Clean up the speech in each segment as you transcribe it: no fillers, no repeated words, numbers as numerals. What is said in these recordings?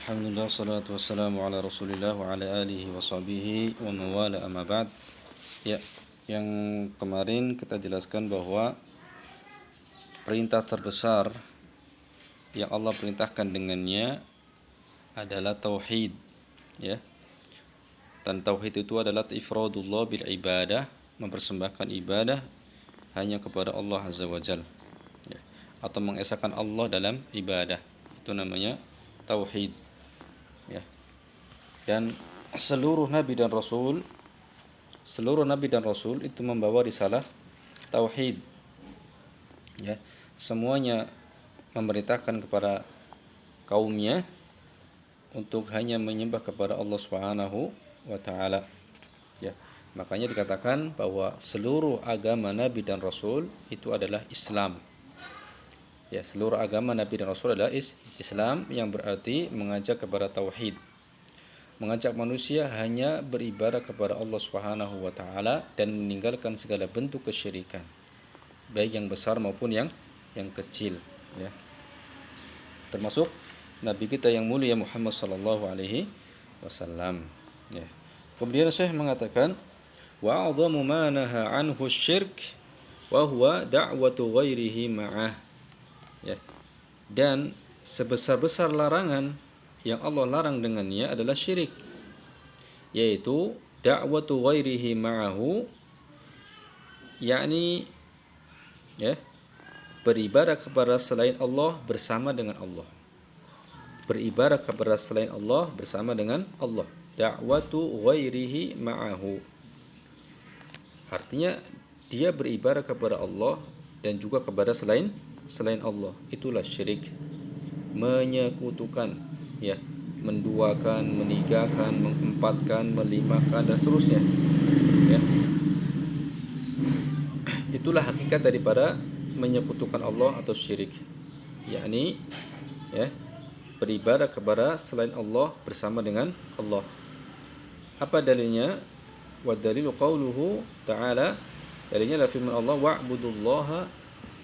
Alhamdulillah, salatu wassalamu ala rasulillah wa ala alihi wa sahbihi wa mawala amma ba'd. Ya, yang kemarin kita jelaskan bahwa perintah terbesar yang Allah perintahkan dengannya adalah tauhid, ya. Dan tauhid itu adalah ifradullah bil ibadah, mempersembahkan ibadah hanya kepada Allah Azza wa Jalla, ya. Atau mengesahkan Allah dalam ibadah. Itu namanya tauhid, ya. Dan seluruh nabi dan rasul itu membawa risalah tauhid, ya. Semuanya memerintahkan kepada kaumnya untuk hanya menyembah kepada Allah Subhanahu wa taala, ya. Makanya dikatakan bahwa seluruh agama nabi dan rasul itu adalah Islam. Ya, seluruh agama nabi dan rasul adalah Islam, yang berarti mengajak kepada tauhid. Mengajak manusia hanya beribadah kepada Allah Subhanahu wa taala dan meninggalkan segala bentuk kesyirikan, baik yang besar maupun yang kecil, ya. Termasuk nabi kita yang mulia Muhammad sallallahu alaihi wasallam, ya. Kemudian Syekh mengatakan wa a'dhamu ma naha anhu syirk wa huwa da'watu ghairihi ma'ah, ya. Dan sebesar-besar larangan yang Allah larang dengannya adalah syirik, yaitu da'watu ghairihi ma'ahu, yakni, ya, beribadah kepada selain Allah bersama dengan Allah. Beribadah kepada selain Allah bersama dengan Allah. Da'watu ghairihi ma'ahu, artinya dia beribadah kepada Allah dan juga kepada selain Allah. Itulah syirik, menyekutukan, ya, menduakan, menigakan, mengempatkan, melimakan dan seterusnya, ya. Itulah hakikat daripada menyekutukan Allah atau syirik, yakni, ya, beribadah kepada selain Allah bersama dengan Allah. Apa dalilnya? Wa dalilu qauluhu ta'ala, dalilnya adalah firman Allah, wa'budullaha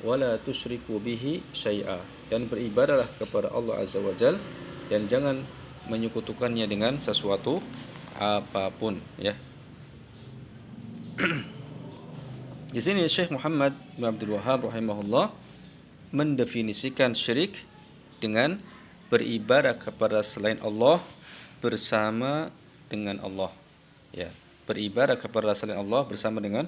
wa la tusyriku bihi syai'a, dan beribadahlah kepada Allah Azza wa Jalla dan jangan menyekutukannya dengan sesuatu apapun, ya. Di sini Syekh Muhammad bin Abdul Wahhab rahimahullah mendefinisikan syirik dengan beribadah kepada selain Allah bersama dengan Allah, ya. Beribadah kepada selain Allah bersama dengan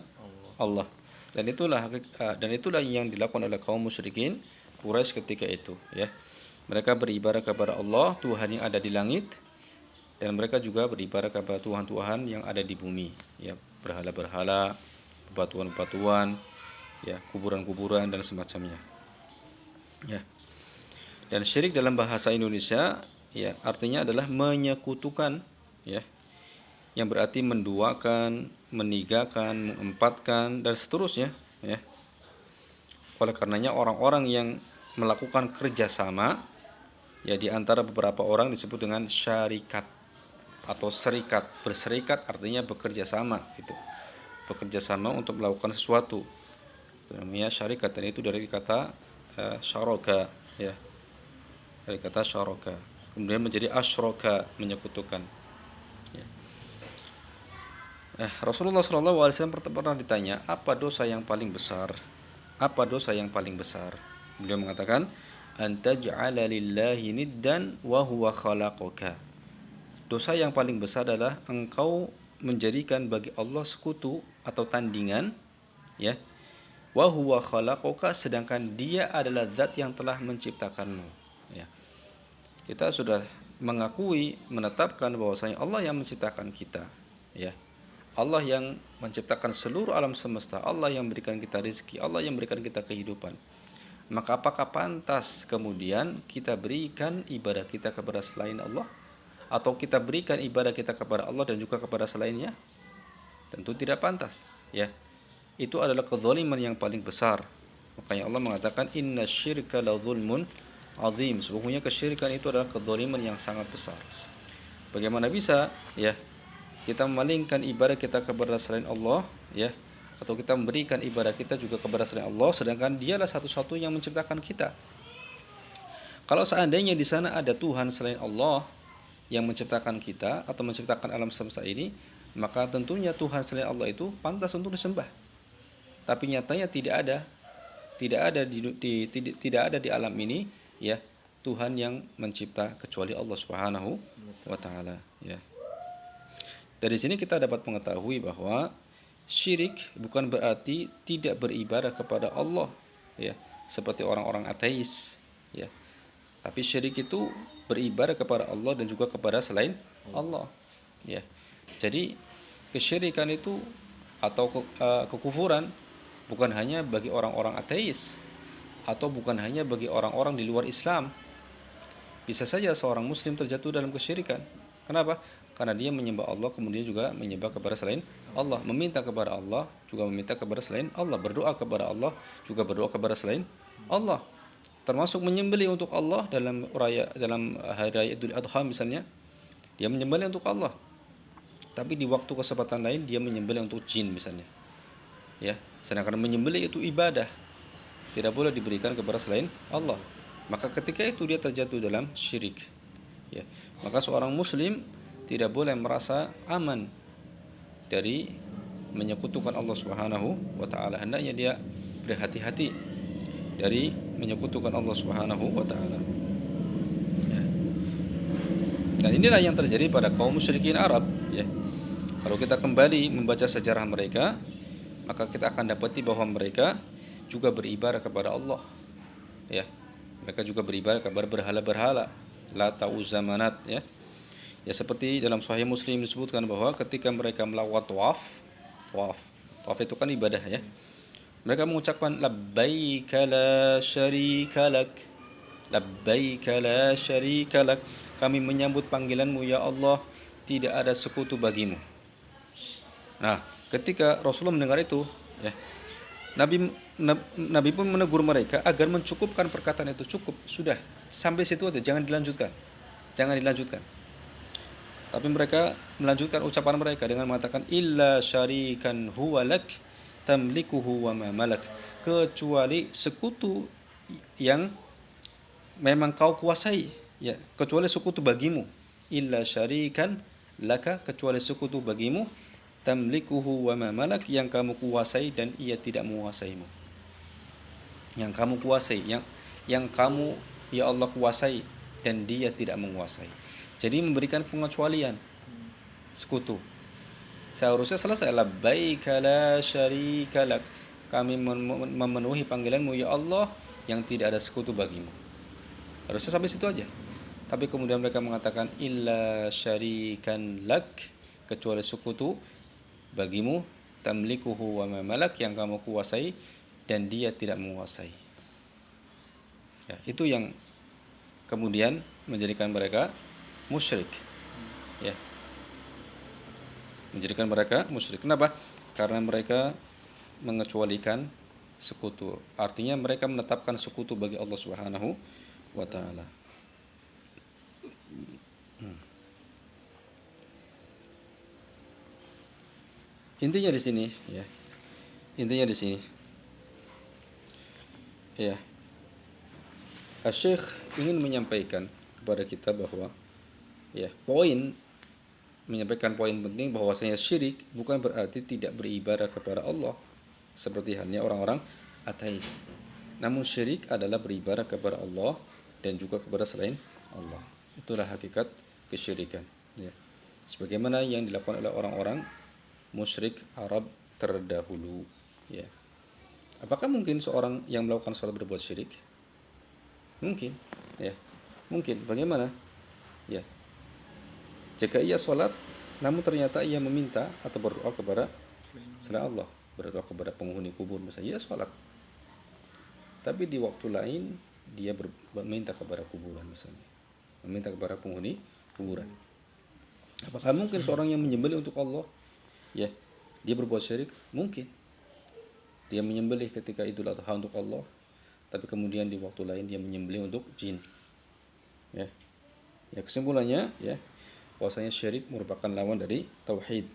Allah. Dan itulah yang dilakukan oleh kaum musyrikin Quraisy ketika itu, ya. Mereka beribadah kepada Allah, Tuhan yang ada di langit, dan mereka juga beribadah kepada tuhan-tuhan yang ada di bumi, ya, berhala-berhala, bebatuan-bebatuan, ya, kuburan-kuburan dan semacamnya, ya. Dan syirik dalam bahasa Indonesia, ya, artinya adalah menyekutukan, ya, yang berarti menduakan, menigakan, mengempatkan dan seterusnya, ya. Oleh karenanya orang-orang yang melakukan kerjasama, ya, di antara beberapa orang disebut dengan syarikat atau serikat. Berserikat artinya bekerja sama, gitu. Bekerja sama untuk melakukan sesuatu. Itu namanya syarikat, dan itu dari kata syaraka, ya. Dari kata syaraka. Kemudian menjadi asyraka, menyekutukan, ya. Rasulullah SAW pernah ditanya, apa dosa yang paling besar? Apa dosa yang paling besar? Beliau mengatakan, antaj'ala lillahi niddan wa huwa khalaqaka. Dosa yang paling besar adalah engkau menjadikan bagi Allah sekutu atau tandingan, ya. Wa huwa khalaqaka, sedangkan dia adalah zat yang telah menciptakanmu, ya. Kita sudah mengakui, menetapkan bahwasanya Allah yang menciptakan kita, ya. Allah yang menciptakan seluruh alam semesta, Allah yang memberikan kita rezeki, Allah yang memberikan kita kehidupan. Maka apakah pantas kemudian kita berikan ibadah kita kepada selain Allah, atau kita berikan ibadah kita kepada Allah dan juga kepada selainnya? Tentu tidak pantas, ya. Itu adalah kezaliman yang paling besar. Makanya Allah mengatakan inna syirka la zulmun azim. Sesungguhnya kesyirikan itu adalah kezaliman yang sangat besar. Bagaimana bisa, ya, kita memalingkan ibadah kita kepada selain Allah, ya, atau kita memberikan ibadah kita juga kepada selain Allah, sedangkan dialah satu-satunya yang menciptakan kita. Kalau seandainya di sana ada Tuhan selain Allah, yang menciptakan kita atau menciptakan alam semesta ini, maka tentunya Tuhan selain Allah itu pantas untuk disembah. Tapi nyatanya tidak ada di alam ini ya Tuhan yang mencipta kecuali Allah Subhanahu wa taala ya. Dari sini kita dapat mengetahui bahwa syirik bukan berarti tidak beribadah kepada Allah ya, seperti orang-orang ateis ya. Tapi syirik itu beribadah kepada Allah dan juga kepada selain Allah ya. Jadi kesyirikan itu atau kekufuran bukan hanya bagi orang-orang ateis atau bukan hanya bagi orang-orang di luar Islam. Bisa saja seorang muslim terjatuh dalam kesyirikan. Kenapa? Karena dia menyembah Allah kemudian juga menyembah kepada selain Allah, meminta kepada Allah juga meminta kepada selain Allah, berdoa kepada Allah juga berdoa kepada selain Allah. Termasuk menyembelih untuk Allah dalam hari raya Idul Adha misalnya, dia menyembelih untuk Allah. Tapi di waktu kesempatan lain dia menyembelih untuk jin misalnya. Ya, sedangkan menyembelih itu ibadah. Tidak boleh diberikan kepada selain Allah. Maka ketika itu dia terjatuh dalam syirik. Ya, maka seorang muslim tidak boleh merasa aman dari menyekutukan Allah Subhanahu wa taala. Hendaknya dia berhati-hati dari menyekutukan Allah Subhanahu wa taala. Ya. Dan inilah yang terjadi pada kaum musyrikin Arab, ya. Kalau kita kembali membaca sejarah mereka, maka kita akan dapati bahwa mereka juga beribadah kepada Allah. Ya. Mereka juga beribadah kepada berhala-berhala, Lata, Uzza, Manat, ya. Ya seperti dalam Sahih Muslim disebutkan bahwa ketika mereka melakukan tawaf itu kan ibadah ya. Mereka mengucapkan labbaika la syarika lak, labbaika la syarika lak. Kami menyambut panggilanmu ya Allah, tidak ada sekutu bagimu. Nah, ketika Rasulullah mendengar itu, ya, Nabi pun menegur mereka agar mencukupkan perkataan itu. Cukup, sudah, sampai situ aja, jangan dilanjutkan. Tapi mereka melanjutkan ucapan mereka dengan mengatakan illa syarikan huwa lak tamlikuhu wa ma malak, kecuali sekutu yang memang kau kuasai, ya, kecuali sekutu bagimu. Illa syarikan laka, kecuali sekutu bagimu, tamlikuhu wa ma malak, yang kamu kuasai dan ia tidak menguasaimu. Yang kamu kuasai, yang kamu ya Allah kuasai dan dia tidak menguasai. Jadi memberikan pengecualian sekutu. Seharusnya selesai labbaika la syarika lak, kami memenuhi panggilanmu ya Allah yang tidak ada sekutu bagimu. Harusnya sampai situ aja. Tapi kemudian mereka mengatakan illa syarikan lak, kecuali sekutu bagimu, tamlikuhu wa ma malak, yang kamu kuasai dan dia tidak menguasai. Ya, itu yang kemudian menjadikan mereka musyrik. Ya. Menjadikan mereka musyrik. Kenapa? Karena mereka mengecualikan sekutu. Artinya mereka menetapkan sekutu bagi Allah Subhanahu wa taala. Intinya di sini, ya. Intinya di sini. Ya. Asy-Syaikh ingin menyampaikan kepada kita bahwa ya, menyampaikan poin penting bahwasanya syirik bukan berarti tidak beribadah kepada Allah seperti halnya orang-orang ateis. Namun syirik adalah beribadah kepada Allah dan juga kepada selain Allah. Itulah hakikat kesyirikan, ya. Sebagaimana yang dilakukan oleh orang-orang musyrik Arab terdahulu, ya. Apakah mungkin seorang yang melakukan salat berbuat syirik? Mungkin, ya. Mungkin. Bagaimana? Ya. Jika ia sholat, namun ternyata ia meminta atau berdoa kepada selain Allah, berdoa kepada penghuni kubur misalnya, ia sholat. Tapi di waktu lain dia meminta kepada kuburan misalnya, meminta kepada penghuni kuburan. Apakah mungkin seorang yang menyembelih untuk Allah, ya, dia berbuat syirik? Mungkin. Dia menyembelih ketika Idul Adha untuk Allah, tapi kemudian di waktu lain dia menyembelih untuk jin. Ya. Ya, kesimpulannya, ya, bahwasanya syirik merupakan lawan dari tauhid.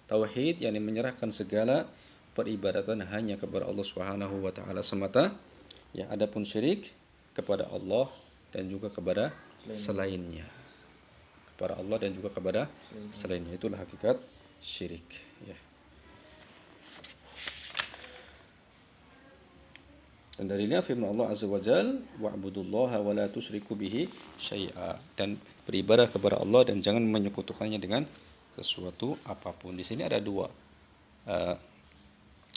Tauhid yakni menyerahkan segala peribadatan hanya kepada Allah Subhanahu wa taala semata. Ya, adapun syirik kepada Allah dan juga kepada selainnya. kepada Allah dan juga kepada selainnya. Itulah hakikat syirik, ya. Dan dalilnya firman Allah Azza wa Jal, wa'budullaha wa la tusyriku bihi syai'a, dan beribadah kepada Allah dan jangan menyekutukannya dengan sesuatu apapun. Di sini ada dua,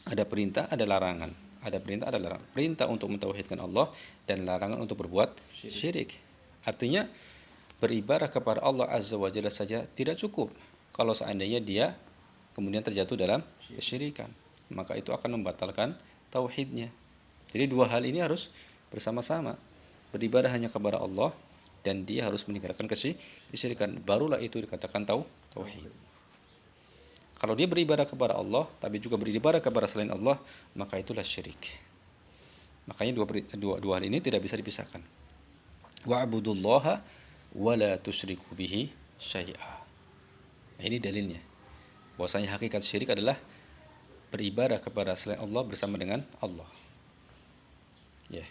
ada perintah, ada larangan. Ada perintah, ada larangan. Perintah untuk mentauhidkan Allah dan larangan untuk berbuat syirik. Artinya beribadah kepada Allah Azza wa Jalla saja tidak cukup kalau seandainya dia kemudian terjatuh dalam kesyirikan, maka itu akan membatalkan tauhidnya. Jadi dua hal ini harus bersama-sama. Beribadah hanya kepada Allah dan dia harus meninggalkan kesyirikan. Barulah itu dikatakan tauhid. Kalau dia beribadah kepada Allah tapi juga beribadah kepada selain Allah, maka itulah syirik. Makanya dua hal ini tidak bisa dipisahkan. Wa'budullaha wa la tusyriku bihi syai'a. Nah, ini dalilnya. Bahwasanya hakikat syirik adalah beribadah kepada selain Allah bersama dengan Allah. Ya.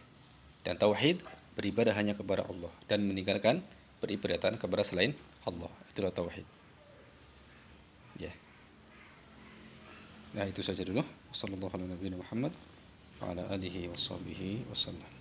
Dan tauhid beribadah hanya kepada Allah dan meninggalkan peribadatan kepada selain Allah. Itulah tauhid. Ya. Nah, itu saja dulu. Wassallallahu ala nabiyina Muhammad wa ala alihi washabihi wasallam.